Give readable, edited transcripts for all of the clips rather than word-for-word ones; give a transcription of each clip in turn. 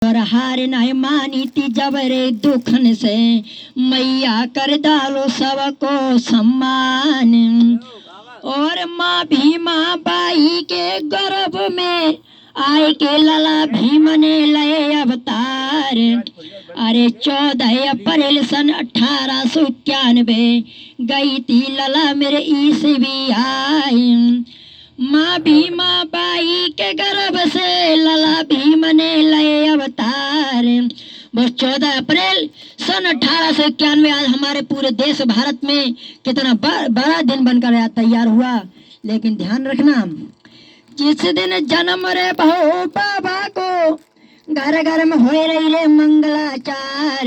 और हार नहीं मानी ती जबरे दुखन से मैया कर डालो सबको सम्मान। और माँ भीमा बाई के गर्भ में आए के लला भीम ने लय अवतार। अरे 14 अप्रैल सन 1891 गई थी लला मेरे ईसवी आई। माँ भीमा बाई के गर्भ से लला भीम ने लय अवतार। बस 14 अप्रैल सन 1891 आज हमारे पूरे देश भारत में कितना बड़ा दिन बनकर तैयार हुआ। लेकिन ध्यान रखना, जिस दिन जन्म रे बहू बाबा को घर घर में हो रही रे मंगलाचार।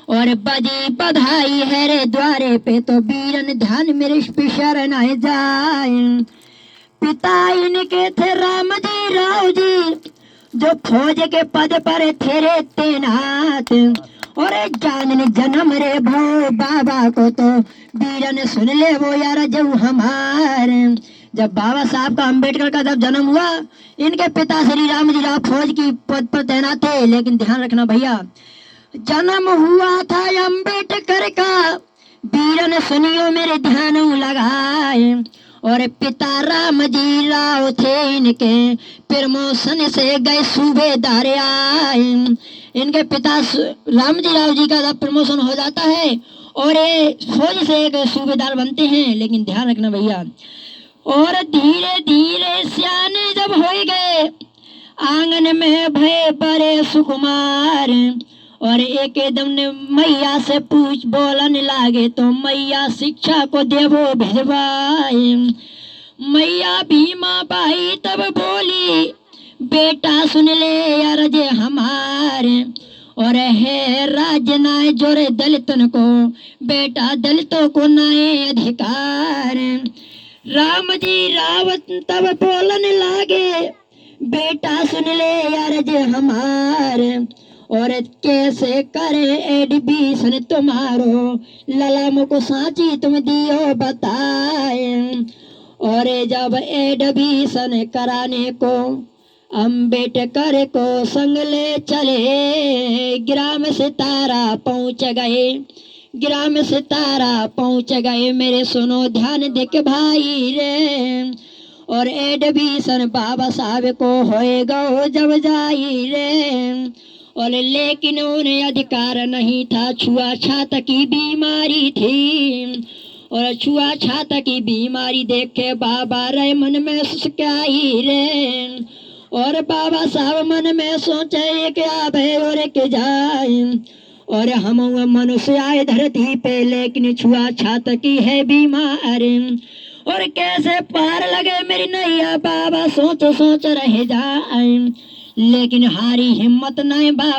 और बजी बधाई है रे द्वारे पे तो वीरन ध्यान मेरे पिशर न जाए। पिता इनके थे राम जी राव जी जो फौज के पद पर थे रे तैनात। और जानने जन्म रे भो बाबा को तो वीरन सुन ले वो यार जब हमारे। जब बाबा साहब का अंबेडकर का जब जन्म हुआ, इनके पिता श्री राम जी राव फौज की पद पर तैनात थे। लेकिन ध्यान रखना भैया, जन्म हुआ था अंबेडकर का वीरन सुनियो मेरे ध्यान लगाए। और पिता राम जी राव थे इनके प्रमोशन से गए सूबेदार आए। इनके पिता राम जी राव जी का जब प्रमोशन हो जाता है और ये फौज से एक सूबेदार बनते हैं। लेकिन ध्यान रखना भैया, और धीरे धीरे सियाने जब हो गए आंगन में भय बड़े सुकुमार। और एक एकदम ने मैया से पूछ बोलन लागे तो मैया शिक्षा को देवो भेजवाए। मैया भीमा बाई तब बोली बेटा सुन ले यार जे हमारे। और है राज्य नाय जोरे दलितन को बेटा दलितों को नाय अधिकार। राम जी रावत तब बोलन लागे बेटा सुन ले यार जे हमारे। और कैसे करे एडमिशन तुम्हारो लला मुको साची तुम दियो बताए। और जब एडमिशन कराने को अंबेडकर को संग ले चले ग्राम सितारा पहुंच गए। ग्राम सितारा पहुंच गए मेरे सुनो ध्यान दे के भाई रे। और एडमिशन बाबा साहब को होएगा जब जाई रे। और लेकिन उन्हें अधिकार नहीं था, छुआछूत की बीमारी थी। और छुआछूत की बीमारी देखे बाबा रे मन में सुस्काई रे। और बाबा साहब मन में सोचे क्या भय और के जाए। और हम मनुष्य आए धरती पे लेकिन छुआछूत की है बीमारी। और कैसे पार लगे मेरी नैया बाबा सोच सोच रह जाए। लेकिन हारी हिम्मत नहीं बाबा।